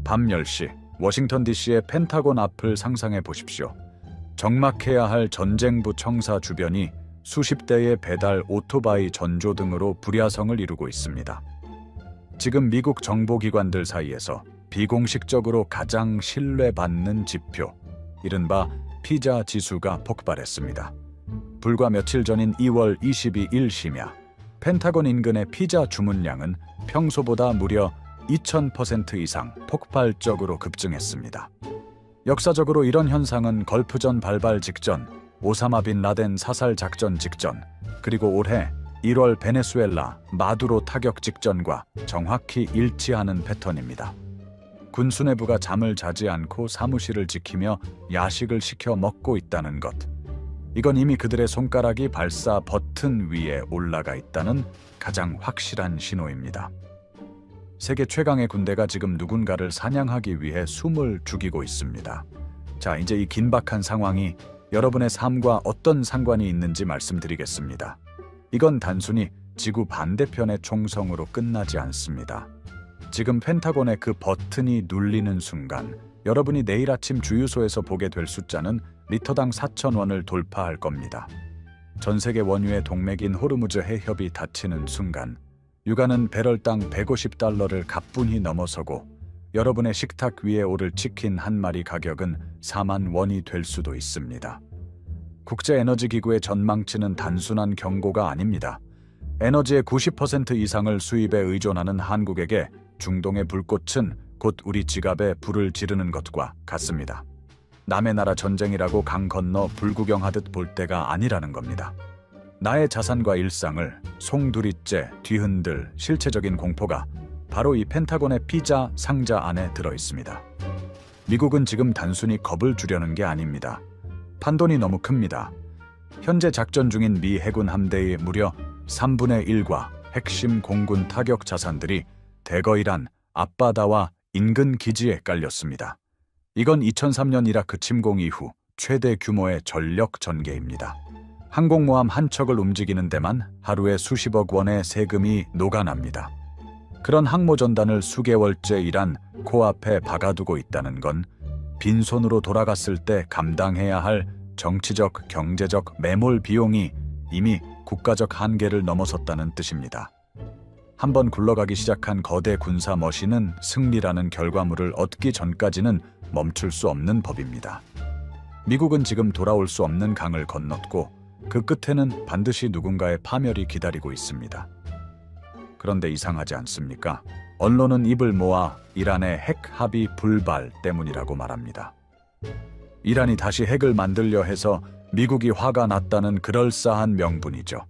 밤 10시 워싱턴 DC의 펜타곤 앞을 상상해 보십시오. 적막해야 할 전쟁부 청사 주변이 수십 대의 배달 오토바이 전조 등으로 불야성을 이루고 있습니다. 지금 미국 정보기관들 사이에서 비공식적으로 가장 신뢰받는 지표, 이른바 피자 지수가 폭발했습니다. 불과 며칠 전인 2월 22일 심야, 펜타곤 인근의 피자 주문량은 평소보다 무려 2000% 이상 폭발적으로 급증했습니다. 역사적으로 이런 현상은 걸프전 발발 직전, 오사마 빈 라덴 사살 작전 직전, 그리고 올해 1월 베네수엘라 마두로 타격 직전과 정확히 일치하는 패턴입니다. 군 수뇌부가 잠을 자지 않고 사무실을 지키며 야식을 시켜 먹고 있다는 것. 이건 이미 그들의 손가락이 발사 버튼 위에 올라가 있다는 가장 확실한 신호입니다. 세계 최강의 군대가 지금 누군가를 사냥하기 위해 숨을 죽이고 있습니다. 자, 이제 이 긴박한 상황이 여러분의 삶과 어떤 상관이 있는지 말씀드리겠습니다. 이건 단순히 지구 반대편의 총성으로 끝나지 않습니다. 지금 펜타곤의 그 버튼이 눌리는 순간 여러분이 내일 아침 주유소에서 보게 될 숫자는 리터당 4,000원을 돌파할 겁니다. 전 세계 원유의 동맥인 호르무즈 해협이 닫히는 순간 육아는 배럴당 150달러를 가뿐히 넘어서고 여러분의 식탁 위에 오를 치킨 한 마리 가격은 4만 원이 될 수도 있습니다. 국제에너지기구의 전망치는 단순한 경고가 아닙니다. 에너지의 90% 이상을 수입에 의존하는 한국에게 중동의 불꽃은 곧 우리 지갑에 불을 지르는 것과 같습니다. 남의 나라 전쟁이라고 강 건너 불구경하듯 볼 때가 아니라는 겁니다. 나의 자산과 일상을 송두리째 뒤흔들 실체적인 공포가 바로 이 펜타곤의 피자 상자 안에 들어있습니다. 미국은 지금 단순히 겁을 주려는 게 아닙니다. 판돈이 너무 큽니다. 현재 작전 중인 미 해군 함대의 무려 3분의 1과 핵심 공군 타격 자산들이 대거 이란 앞바다와 인근 기지에 깔렸습니다. 이건 2003년 이라크 침공 이후 최대 규모의 전력 전개입니다. 항공모함 한 척을 움직이는 데만 하루에 수십억 원의 세금이 녹아납니다. 그런 항모전단을 수개월째 이란 코앞에 박아두고 있다는 건 빈손으로 돌아갔을 때 감당해야 할 정치적, 경제적 매몰 비용이 이미 국가적 한계를 넘어섰다는 뜻입니다. 한번 굴러가기 시작한 거대 군사 머신은 승리라는 결과물을 얻기 전까지는 멈출 수 없는 법입니다. 미국은 지금 돌아올 수 없는 강을 건넜고 그 끝에는 반드시 누군가의 파멸이 기다리고 있습니다. 그런데 이상하지 않습니까? 언론은 입을 모아 이란의 핵 합의 불발 때문이라고 말합니다. 이란이 다시 핵을 만들려 해서 미국이 화가 났다는 그럴싸한 명분이죠.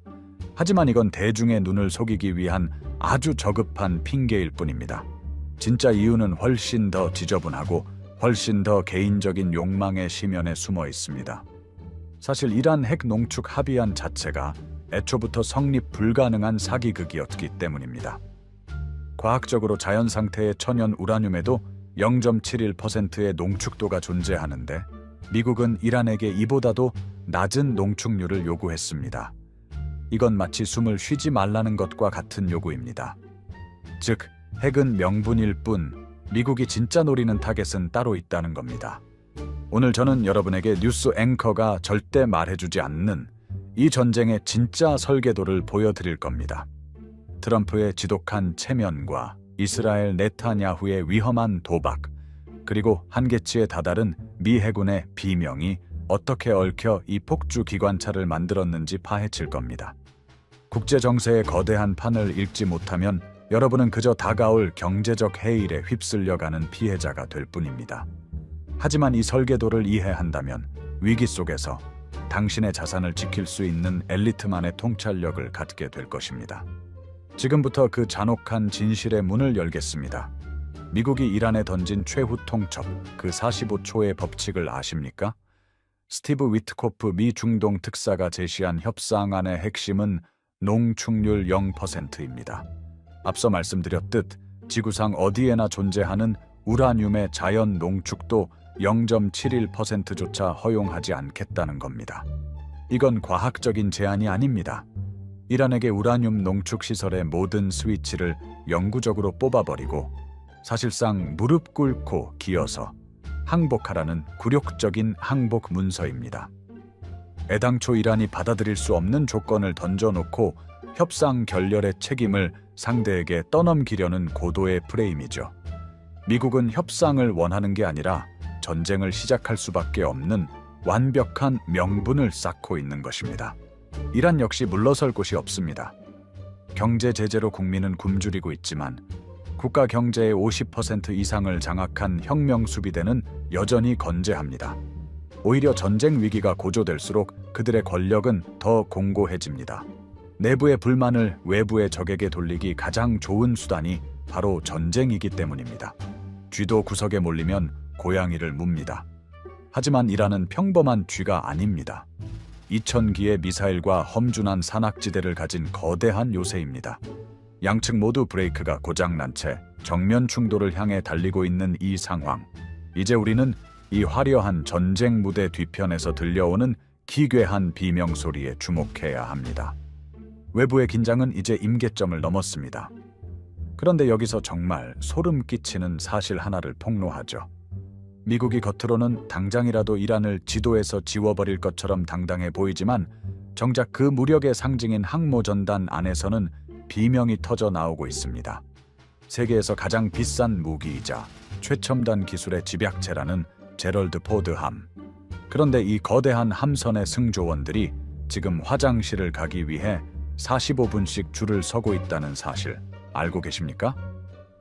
하지만 이건 대중의 눈을 속이기 위한 아주 저급한 핑계일 뿐입니다. 진짜 이유는 훨씬 더 지저분하고 훨씬 더 개인적인 욕망의 심연에 숨어 있습니다. 사실 이란 핵 농축 합의안 자체가 애초부터 성립 불가능한 사기극이었기 때문입니다. 과학적으로 자연 상태의 천연 우라늄에도 0.71%의 농축도가 존재하는데 미국은 이란에게 이보다도 낮은 농축률을 요구했습니다. 이건 마치 숨을 쉬지 말라는 것과 같은 요구입니다. 즉, 핵은 명분일 뿐 미국이 진짜 노리는 타겟은 따로 있다는 겁니다. 오늘 저는 여러분에게 뉴스 앵커가 절대 말해주지 않는 이 전쟁의 진짜 설계도를 보여드릴 겁니다. 트럼프의 지독한 체면과 이스라엘 네타냐후의 위험한 도박, 그리고 한계치에 다다른 미 해군의 비명이 어떻게 얽혀 이 폭주 기관차를 만들었는지 파헤칠 겁니다. 국제 정세의 거대한 판을 읽지 못하면 여러분은 그저 다가올 경제적 해일에 휩쓸려가는 피해자가 될 뿐입니다. 하지만 이 설계도를 이해한다면 위기 속에서 당신의 자산을 지킬 수 있는 엘리트만의 통찰력을 갖게 될 것입니다. 지금부터 그 잔혹한 진실의 문을 열겠습니다. 미국이 이란에 던진 최후 통첩, 그 45초의 법칙을 아십니까? 스티브 위트코프 미 중동 특사가 제시한 협상안의 핵심은 농축률 0%입니다. 앞서 말씀드렸듯 지구상 어디에나 존재하는 우라늄의 자연 농축도 0.71%조차 허용하지 않겠다는 겁니다. 이건 과학적인 제한이 아닙니다. 이란에게 우라늄 농축 시설의 모든 스위치를 영구적으로 뽑아버리고 사실상 무릎 꿇고 기어서 항복하라는 굴욕적인 항복 문서입니다. 애당초 이란이 받아들일 수 없는 조건을 던져놓고 협상 결렬의 책임을 상대에게 떠넘기려는 고도의 프레임이죠. 미국은 협상을 원하는 게 아니라 전쟁을 시작할 수밖에 없는 완벽한 명분을 쌓고 있는 것입니다. 이란 역시 물러설 곳이 없습니다. 경제 제재로 국민은 굶주리고 있지만 국가 경제의 50% 이상을 장악한 혁명 수비대는 여전히 건재합니다. 오히려 전쟁 위기가 고조될수록 그들의 권력은 더 공고해집니다. 내부의 불만을 외부의 적에게 돌리기 가장 좋은 수단이 바로 전쟁이기 때문입니다. 쥐도 구석에 몰리면 고양이를 묻니다. 하지만 이란은 평범한 쥐가 아닙니다. 2000기의 미사일과 험준한 산악지대를 가진 거대한 요새입니다. 양측 모두 브레이크가 고장난 채 정면 충돌을 향해 달리고 있는 이 상황. 이제 우리는 이 화려한 전쟁 무대 뒤편에서 들려오는 기괴한 비명소리에 주목해야 합니다. 외부의 긴장은 이제 임계점을 넘었습니다. 그런데 여기서 정말 소름 끼치는 사실 하나를 폭로하죠. 미국이 겉으로는 당장이라도 이란을 지도에서 지워버릴 것처럼 당당해 보이지만 정작 그 무력의 상징인 항모전단 안에서는 비명이 터져 나오고 있습니다. 세계에서 가장 비싼 무기이자 최첨단 기술의 집약체라는 제럴드 포드함. 그런데 이 거대한 함선의 승조원들이 지금 화장실을 가기 위해 45분씩 줄을 서고 있다는 사실 알고 계십니까?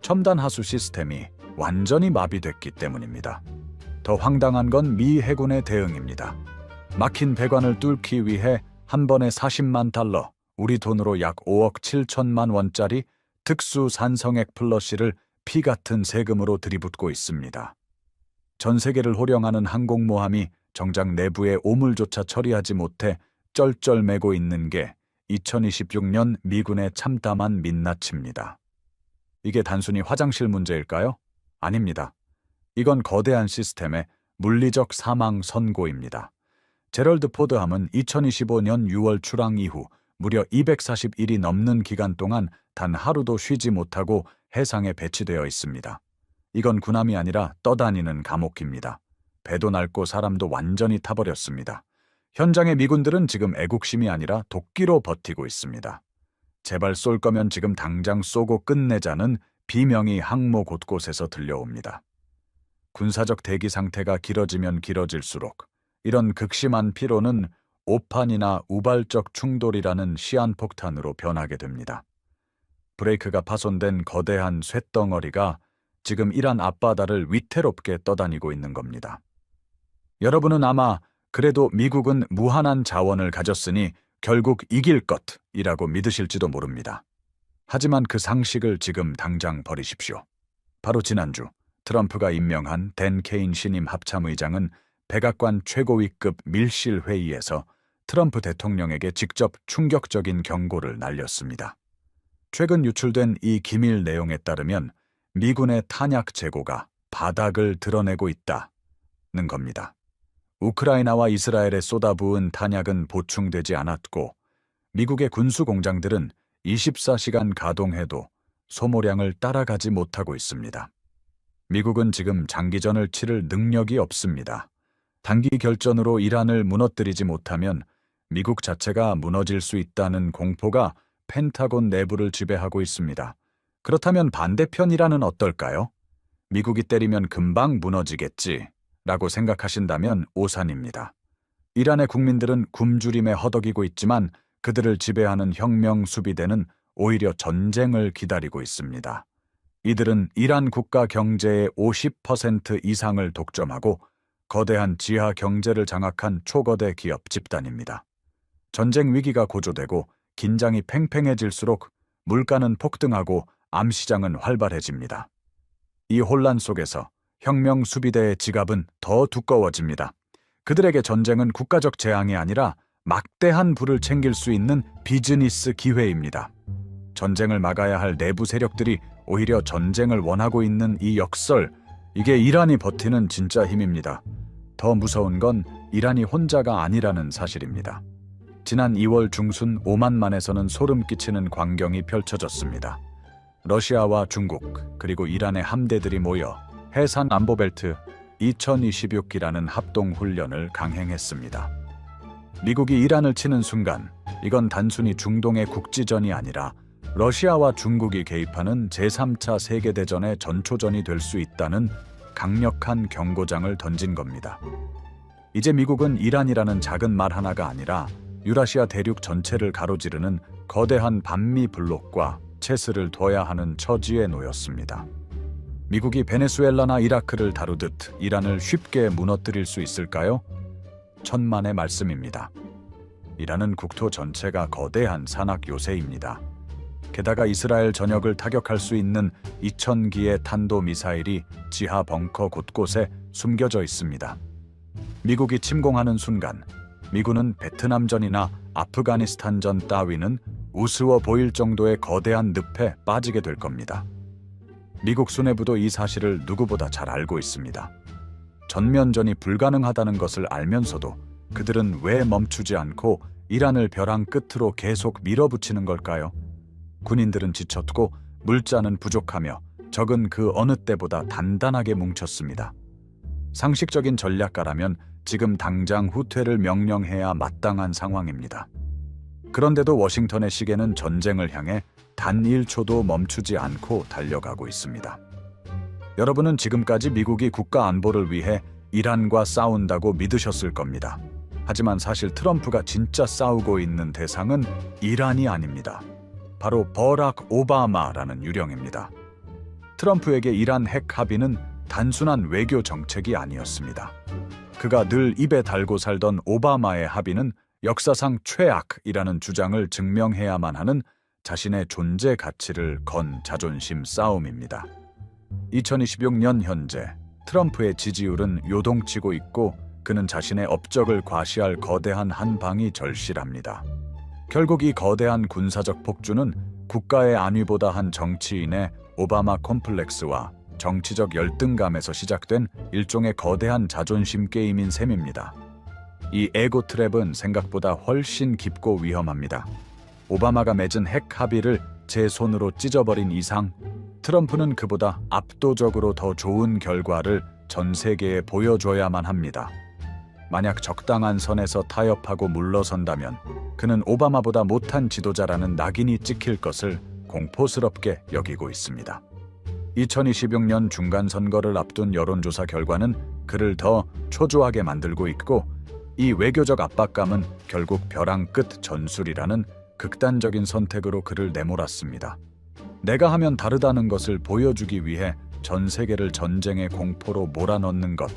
첨단 하수 시스템이 완전히 마비됐기 때문입니다. 더 황당한 건 미 해군의 대응입니다. 막힌 배관을 뚫기 위해 한 번에 40만 달러, 우리 돈으로 약 5억 7천만 원짜리 특수 산성액 플러시를 피 같은 세금으로 들이붓고 있습니다. 전 세계를 호령하는 항공모함이 정작 내부의 오물조차 처리하지 못해 쩔쩔매고 있는 게 2026년 미군의 참담한 민낯입니다. 이게 단순히 화장실 문제일까요? 아닙니다. 이건 거대한 시스템의 물리적 사망 선고입니다. 제럴드 포드함은 2025년 6월 출항 이후 무려 241이 넘는 기간 동안 단 하루도 쉬지 못하고 해상에 배치되어 있습니다. 이건 군함이 아니라 떠다니는 감옥입니다. 배도 낡고 사람도 완전히 타버렸습니다. 현장의 미군들은 지금 애국심이 아니라 도끼로 버티고 있습니다. 제발 쏠 거면 지금 당장 쏘고 끝내자는 비명이 항모 곳곳에서 들려옵니다. 군사적 대기 상태가 길어지면 길어질수록 이런 극심한 피로는 오판이나 우발적 충돌이라는 시한폭탄으로 변하게 됩니다. 브레이크가 파손된 거대한 쇳덩어리가 지금 이란 앞바다를 위태롭게 떠다니고 있는 겁니다. 여러분은 아마 그래도 미국은 무한한 자원을 가졌으니 결국 이길 것이라고 믿으실지도 모릅니다. 하지만 그 상식을 지금 당장 버리십시오. 바로 지난주 트럼프가 임명한 댄 케인 신임 합참의장은 백악관 최고위급 밀실 회의에서 트럼프 대통령에게 직접 충격적인 경고를 날렸습니다. 최근 유출된 이 기밀 내용에 따르면 미군의 탄약 재고가 바닥을 드러내고 있다는 겁니다. 우크라이나와 이스라엘에 쏟아부은 탄약은 보충되지 않았고 미국의 군수 공장들은 24시간 가동해도 소모량을 따라가지 못하고 있습니다. 미국은 지금 장기전을 치를 능력이 없습니다. 단기 결전으로 이란을 무너뜨리지 못하면 미국 자체가 무너질 수 있다는 공포가 펜타곤 내부를 지배하고 있습니다. 그렇다면 반대편 이란은 어떨까요? 미국이 때리면 금방 무너지겠지 라고 생각하신다면 오산입니다. 이란의 국민들은 굶주림에 허덕이고 있지만 그들을 지배하는 혁명 수비대는 오히려 전쟁을 기다리고 있습니다. 이들은 이란 국가 경제의 50% 이상을 독점하고 거대한 지하 경제를 장악한 초거대 기업 집단입니다. 전쟁 위기가 고조되고 긴장이 팽팽해질수록 물가는 폭등하고 암시장은 활발해집니다. 이 혼란 속에서 혁명 수비대의 지갑은 더 두꺼워집니다. 그들에게 전쟁은 국가적 재앙이 아니라 막대한 부를 챙길 수 있는 비즈니스 기회입니다. 전쟁을 막아야 할 내부 세력들이 오히려 전쟁을 원하고 있는 이 역설, 이게 이란이 버티는 진짜 힘입니다. 더 무서운 건 이란이 혼자가 아니라는 사실입니다. 지난 2월 중순 오만만에서는 소름 끼치는 광경이 펼쳐졌습니다. 러시아와 중국 그리고 이란의 함대들이 모여 해상 안보벨트 2026이라는 합동훈련을 강행했습니다. 미국이 이란을 치는 순간 이건 단순히 중동의 국지전이 아니라 러시아와 중국이 개입하는 제3차 세계대전의 전초전이 될 수 있다는 강력한 경고장을 던진 겁니다. 이제 미국은 이란이라는 작은 말 하나가 아니라 유라시아 대륙 전체를 가로지르는 거대한 반미 블록과 체스를 둬야 하는 처지에 놓였습니다. 미국이 베네수엘라나 이라크를 다루듯 이란을 쉽게 무너뜨릴 수 있을까요? 천만의 말씀입니다. 이란은 국토 전체가 거대한 산악 요새입니다. 게다가 이스라엘 전역을 타격할 수 있는 2,000기의 탄도미사일이 지하 벙커 곳곳에 숨겨져 있습니다. 미국이 침공하는 순간 미군은 베트남전이나 아프가니스탄전 따위는 우스워 보일 정도의 거대한 늪에 빠지게 될 겁니다. 미국 수뇌부도 이 사실을 누구보다 잘 알고 있습니다. 전면전이 불가능하다는 것을 알면서도 그들은 왜 멈추지 않고 이란을 벼랑 끝으로 계속 밀어붙이는 걸까요? 군인들은 지쳤고 물자는 부족하며 적은 그 어느 때보다 단단하게 뭉쳤습니다. 상식적인 전략가라면 지금 당장 후퇴를 명령해야 마땅한 상황입니다. 그런데도 워싱턴의 시계는 전쟁을 향해 단 1초도 멈추지 않고 달려가고 있습니다. 여러분은 지금까지 미국이 국가 안보를 위해 이란과 싸운다고 믿으셨을 겁니다. 하지만 사실 트럼프가 진짜 싸우고 있는 대상은 이란이 아닙니다. 바로 버락 오바마라는 유령입니다. 트럼프에게 이란 핵 합의는 단순한 외교 정책이 아니었습니다. 그가 늘 입에 달고 살던 오바마의 합의는 역사상 최악이라는 주장을 증명해야만 하는 자신의 존재 가치를 건 자존심 싸움입니다. 2026년 현재 트럼프의 지지율은 요동치고 있고 그는 자신의 업적을 과시할 거대한 한 방이 절실합니다. 결국 이 거대한 군사적 폭주는 국가의 안위보다 한 정치인의 오바마 콤플렉스와 정치적 열등감에서 시작된 일종의 거대한 자존심 게임인 셈입니다. 이 에고 트랩은 생각보다 훨씬 깊고 위험합니다. 오바마가 맺은 핵 합의를 제 손으로 찢어버린 이상 트럼프는 그보다 압도적으로 더 좋은 결과를 전 세계에 보여줘야만 합니다. 만약 적당한 선에서 타협하고 물러선다면 그는 오바마보다 못한 지도자라는 낙인이 찍힐 것을 공포스럽게 여기고 있습니다. 2026년 중간선거를 앞둔 여론조사 결과는 그를 더 초조하게 만들고 있고 이 외교적 압박감은 결국 벼랑 끝 전술이라는 극단적인 선택으로 그를 내몰았습니다. 내가 하면 다르다는 것을 보여주기 위해 전 세계를 전쟁의 공포로 몰아넣는 것,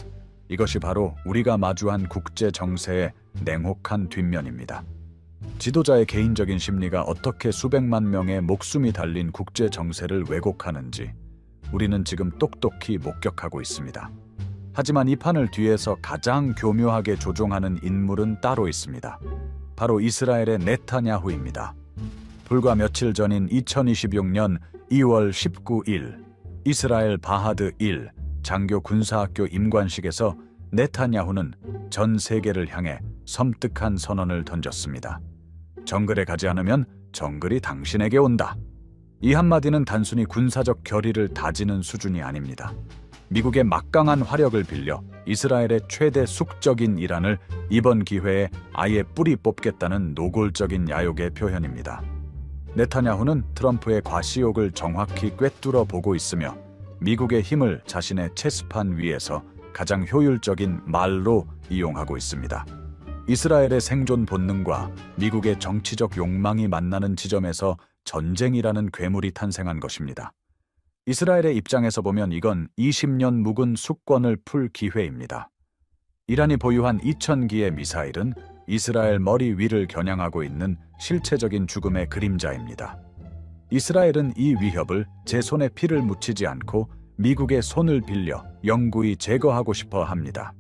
이것이 바로 우리가 마주한 국제 정세의 냉혹한 뒷면입니다. 지도자의 개인적인 심리가 어떻게 수백만 명의 목숨이 달린 국제 정세를 왜곡하는지 우리는 지금 똑똑히 목격하고 있습니다. 하지만 이 판을 뒤에서 가장 교묘하게 조종하는 인물은 따로 있습니다. 바로 이스라엘의 네타냐후입니다. 불과 며칠 전인 2026년 2월 19일 이스라엘 바하드 1 장교 군사학교 임관식에서 네타냐후는 전 세계를 향해 섬뜩한 선언을 던졌습니다. 정글에 가지 않으면 정글이 당신에게 온다. 이 한마디는 단순히 군사적 결의를 다지는 수준이 아닙니다. 미국의 막강한 화력을 빌려 이스라엘의 최대 숙적인 이란을 이번 기회에 아예 뿌리 뽑겠다는 노골적인 야욕의 표현입니다. 네타냐후는 트럼프의 과시욕을 정확히 꿰뚫어 보고 있으며 미국의 힘을 자신의 체스판 위에서 가장 효율적인 말로 이용하고 있습니다. 이스라엘의 생존 본능과 미국의 정치적 욕망이 만나는 지점에서 전쟁이라는 괴물이 탄생한 것입니다. 이스라엘의 입장에서 보면 이건 20년 묵은 숙권을 풀 기회입니다. 이란이 보유한 2,000기의 미사일은 이스라엘 머리 위를 겨냥하고 있는 실체적인 죽음의 그림자입니다. 이스라엘은 이 위협을 제 손에 피를 묻히지 않고 미국의 손을 빌려 영구히 제거하고 싶어 합니다.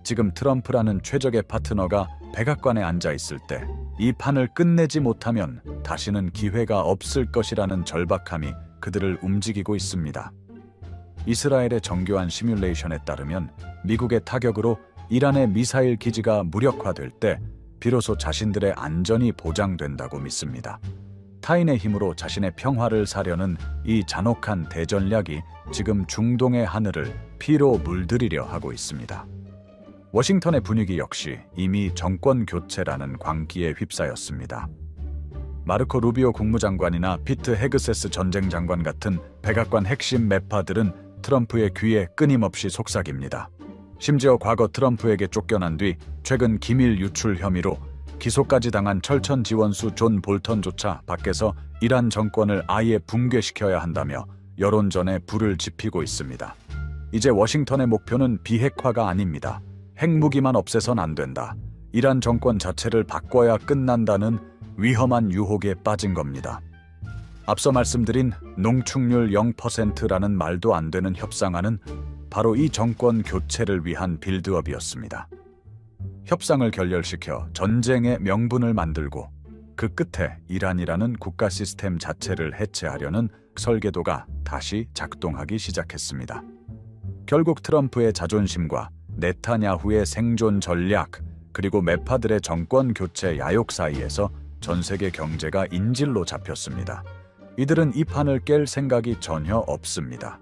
지금 트럼프라는 최적의 파트너가 백악관에 앉아 있을 때 이 판을 끝내지 못하면 다시는 기회가 없을 것이라는 절박함이 그들을 움직이고 있습니다. 이스라엘의 정교한 시뮬레이션에 따르면 미국의 타격으로 이란의 미사일 기지가 무력화될 때 비로소 자신들의 안전이 보장된다고 믿습니다. 타인의 힘으로 자신의 평화를 사려는 이 잔혹한 대전략이 지금 중동의 하늘을 피로 물들이려 하고 있습니다. 워싱턴의 분위기 역시 이미 정권 교체라는 광기에 휩싸였습니다. 마르코 루비오 국무장관이나 피트 헤그세스 전쟁장관 같은 백악관 핵심 매파들은 트럼프의 귀에 끊임없이 속삭입니다. 심지어 과거 트럼프에게 쫓겨난 뒤 최근 기밀 유출 혐의로 기소까지 당한 철천 지원수 존 볼턴조차 밖에서 이란 정권을 아예 붕괴시켜야 한다며 여론전에 불을 지피고 있습니다. 이제 워싱턴의 목표는 비핵화가 아닙니다. 핵무기만 없애선 안 된다. 이란 정권 자체를 바꿔야 끝난다는 위험한 유혹에 빠진 겁니다. 앞서 말씀드린 농축률 0%라는 말도 안 되는 협상안은 바로 이 정권 교체를 위한 빌드업이었습니다. 협상을 결렬시켜 전쟁의 명분을 만들고 그 끝에 이란이라는 국가 시스템 자체를 해체하려는 설계도가 다시 작동하기 시작했습니다. 결국 트럼프의 자존심과 네타냐후의 생존 전략, 그리고 매파들의 정권 교체 야욕 사이에서 전 세계 경제가 인질로 잡혔습니다. 이들은 이 판을 깰 생각이 전혀 없습니다.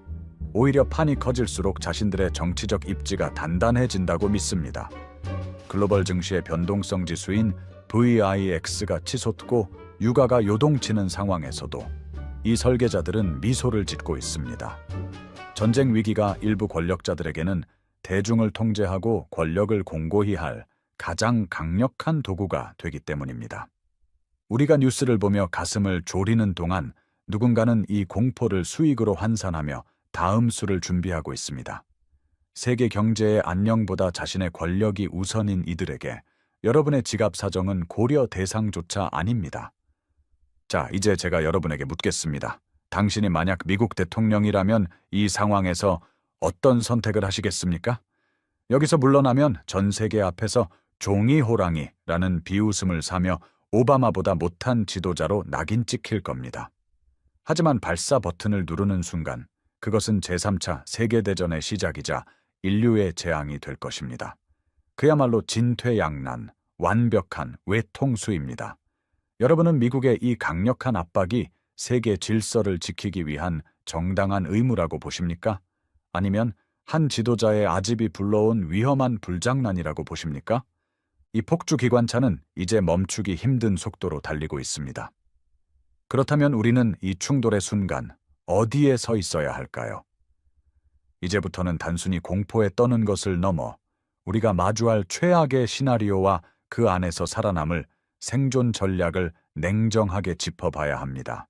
오히려 판이 커질수록 자신들의 정치적 입지가 단단해진다고 믿습니다. 글로벌 증시의 변동성 지수인 VIX가 치솟고 유가가 요동치는 상황에서도 이 설계자들은 미소를 짓고 있습니다. 전쟁 위기가 일부 권력자들에게는 대중을 통제하고 권력을 공고히 할 가장 강력한 도구가 되기 때문입니다. 우리가 뉴스를 보며 가슴을 졸이는 동안 누군가는 이 공포를 수익으로 환산하며 다음 수를 준비하고 있습니다. 세계 경제의 안녕보다 자신의 권력이 우선인 이들에게 여러분의 지갑 사정은 고려 대상조차 아닙니다. 자, 이제 제가 여러분에게 묻겠습니다. 당신이 만약 미국 대통령이라면 이 상황에서 어떤 선택을 하시겠습니까? 여기서 물러나면 전 세계 앞에서 종이 호랑이라는 비웃음을 사며 오바마보다 못한 지도자로 낙인 찍힐 겁니다. 하지만 발사 버튼을 누르는 순간 그것은 제3차 세계대전의 시작이자 인류의 재앙이 될 것입니다. 그야말로 진퇴양난, 완벽한 외통수입니다. 여러분은 미국의 이 강력한 압박이 세계 질서를 지키기 위한 정당한 의무라고 보십니까? 아니면 한 지도자의 아집이 불러온 위험한 불장난이라고 보십니까? 이 폭주 기관차는 이제 멈추기 힘든 속도로 달리고 있습니다. 그렇다면 우리는 이 충돌의 순간 어디에 서 있어야 할까요? 이제부터는 단순히 공포에 떠는 것을 넘어 우리가 마주할 최악의 시나리오와 그 안에서 살아남을 생존 전략을 냉정하게 짚어봐야 합니다.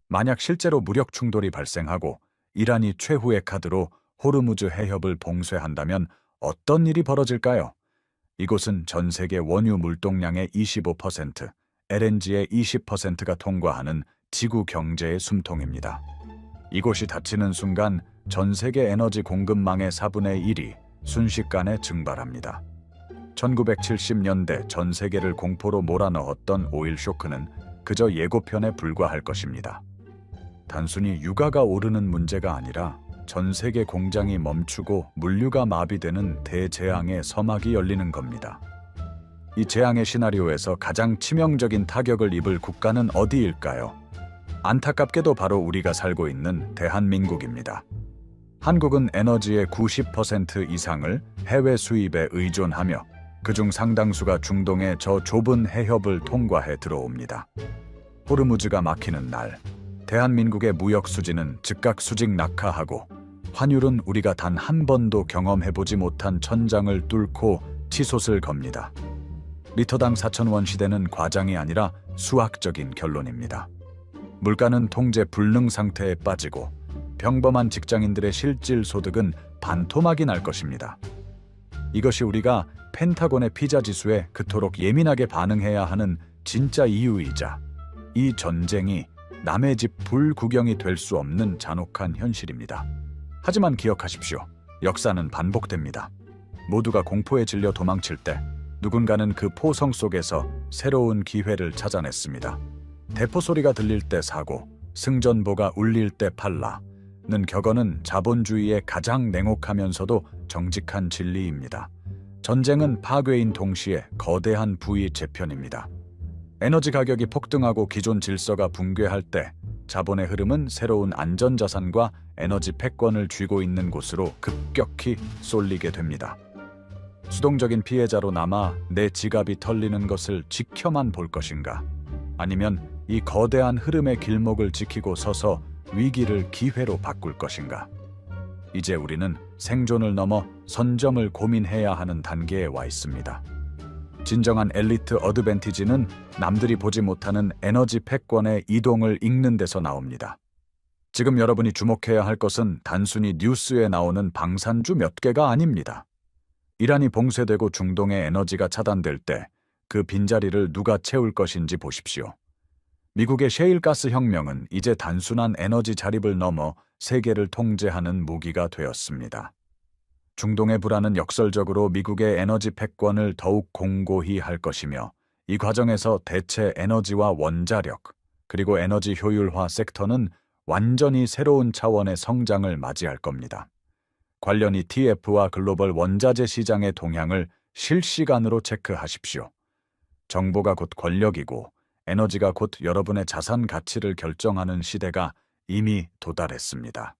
만약 실제로 무력 충돌이 발생하고 이란이 최후의 카드로 호르무즈 해협을 봉쇄한다면 어떤 일이 벌어질까요? 이곳은 전 세계 원유 물동량의 25%, LNG의 20%가 통과하는 지구 경제의 숨통입니다. 이곳이 닫히는 순간 전 세계 에너지 공급망의 4분의 1이 순식간에 증발합니다. 1970년대 전 세계를 공포로 몰아넣었던 오일 쇼크는 그저 예고편에 불과할 것입니다. 단순히 유가가 오르는 문제가 아니라 전 세계 공장이 멈추고 물류가 마비되는 대재앙의 서막이 열리는 겁니다. 이 재앙의 시나리오에서 가장 치명적인 타격을 입을 국가는 어디일까요? 안타깝게도 바로 우리가 살고 있는 대한민국입니다. 한국은 에너지의 90% 이상을 해외 수입에 의존하며 그중 상당수가 중동의 저 좁은 해협을 통과해 들어옵니다. 호르무즈가 막히는 날, 대한민국의 무역 수지는 즉각 수직 낙하하고 환율은 우리가 단 한 번도 경험해보지 못한 천장을 뚫고 치솟을 겁니다. 리터당 4,000원 시대는 과장이 아니라 수학적인 결론입니다. 물가는 통제 불능 상태에 빠지고 평범한 직장인들의 실질 소득은 반토막이 날 것입니다. 이것이 우리가 펜타곤의 피자 지수에 그토록 예민하게 반응해야 하는 진짜 이유이자 이 전쟁이 남의 집 불 구경이 될 수 없는 잔혹한 현실입니다. 하지만 기억하십시오. 역사는 반복됩니다. 모두가 공포에 질려 도망칠 때 누군가는 그 포성 속에서 새로운 기회를 찾아냈습니다. 대포 소리가 들릴 때 사고, 승전보가 울릴 때 팔라는 격언은 자본주의의 가장 냉혹하면서도 정직한 진리입니다. 전쟁은 파괴인 동시에 거대한 부의 재편입니다. 에너지 가격이 폭등하고 기존 질서가 붕괴할 때 자본의 흐름은 새로운 안전자산과 에너지 패권을 쥐고 있는 곳으로 급격히 쏠리게 됩니다. 수동적인 피해자로 남아 내 지갑이 털리는 것을 지켜만 볼 것인가? 아니면 이 거대한 흐름의 길목을 지키고 서서 위기를 기회로 바꿀 것인가? 이제 우리는 생존을 넘어 선점을 고민해야 하는 단계에 와 있습니다. 진정한 엘리트 어드밴티지는 남들이 보지 못하는 에너지 패권의 이동을 읽는 데서 나옵니다. 지금 여러분이 주목해야 할 것은 단순히 뉴스에 나오는 방산주 몇 개가 아닙니다. 이란이 봉쇄되고 중동의 에너지가 차단될 때 그 빈자리를 누가 채울 것인지 보십시오. 미국의 셰일가스 혁명은 이제 단순한 에너지 자립을 넘어 세계를 통제하는 무기가 되었습니다. 중동의 불안은 역설적으로 미국의 에너지 패권을 더욱 공고히 할 것이며 이 과정에서 대체 에너지와 원자력, 그리고 에너지 효율화 섹터는 완전히 새로운 차원의 성장을 맞이할 겁니다. 관련 ETF와 글로벌 원자재 시장의 동향을 실시간으로 체크하십시오. 정보가 곧 권력이고 에너지가 곧 여러분의 자산 가치를 결정하는 시대가 이미 도달했습니다.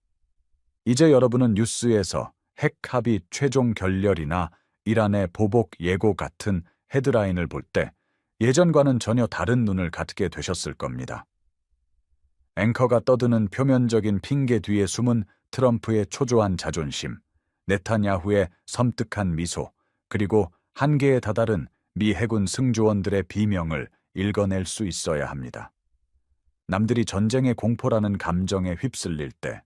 이제 여러분은 뉴스에서 핵 합의 최종 결렬이나 이란의 보복 예고 같은 헤드라인을 볼 때 예전과는 전혀 다른 눈을 갖게 되셨을 겁니다. 앵커가 떠드는 표면적인 핑계 뒤에 숨은 트럼프의 초조한 자존심, 네타냐후의 섬뜩한 미소, 그리고 한계에 다다른 미 해군 승조원들의 비명을 읽어낼 수 있어야 합니다. 남들이 전쟁의 공포라는 감정에 휩쓸릴 때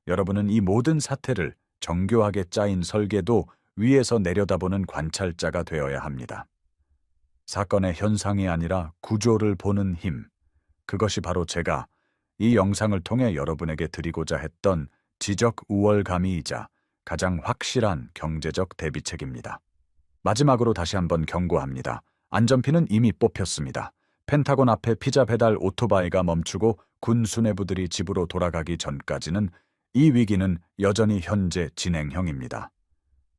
여러분은 이 모든 사태를 정교하게 짜인 설계도 위에서 내려다보는 관찰자가 되어야 합니다. 사건의 현상이 아니라 구조를 보는 힘, 그것이 바로 제가 이 영상을 통해 여러분에게 드리고자 했던 지적 우월감이이자 가장 확실한 경제적 대비책입니다. 마지막으로 다시 한번 경고합니다. 안전핀은 이미 뽑혔습니다. 펜타곤 앞에 피자 배달 오토바이가 멈추고 군 수뇌부들이 집으로 돌아가기 전까지는 이 위기는 여전히 현재 진행형입니다.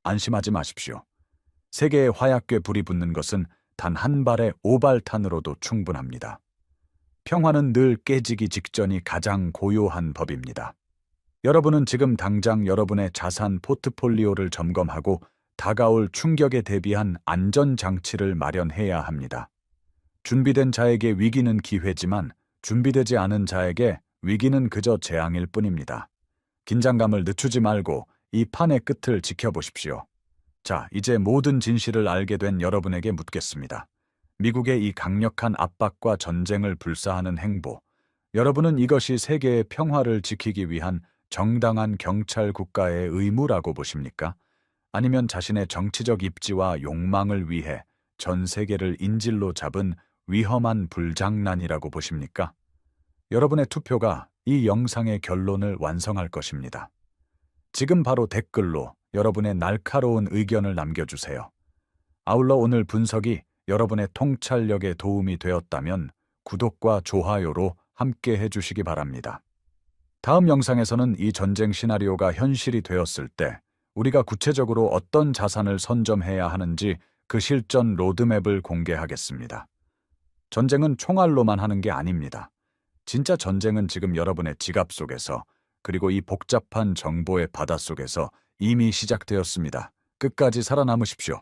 안심하지 마십시오. 세계의 화약궤 불이 붙는 것은 단 한 발의 오발탄으로도 충분합니다. 평화는 늘 깨지기 직전이 가장 고요한 법입니다. 여러분은 지금 당장 여러분의 자산 포트폴리오를 점검하고 다가올 충격에 대비한 안전장치를 마련해야 합니다. 준비된 자에게 위기는 기회지만 준비되지 않은 자에게 위기는 그저 재앙일 뿐입니다. 긴장감을 늦추지 말고 이 판의 끝을 지켜보십시오. 자, 이제 모든 진실을 알게 된 여러분에게 묻겠습니다. 미국의 이 강력한 압박과 전쟁을 불사하는 행보, 여러분은 이것이 세계의 평화를 지키기 위한 정당한 경찰 국가의 의무라고 보십니까? 아니면 자신의 정치적 입지와 욕망을 위해 전 세계를 인질로 잡은 위험한 불장난이라고 보십니까? 여러분의 투표가 이 영상의 결론을 완성할 것입니다. 지금 바로 댓글로 여러분의 날카로운 의견을 남겨주세요. 아울러 오늘 분석이 여러분의 통찰력에 도움이 되었다면 구독과 좋아요로 함께 해주시기 바랍니다. 다음 영상에서는 이 전쟁 시나리오가 현실이 되었을 때 우리가 구체적으로 어떤 자산을 선점해야 하는지 그 실전 로드맵을 공개하겠습니다. 전쟁은 총알로만 하는 게 아닙니다. 진짜 전쟁은 지금 여러분의 지갑 속에서, 그리고 이 복잡한 정보의 바닷속에서 이미 시작되었습니다. 끝까지 살아남으십시오.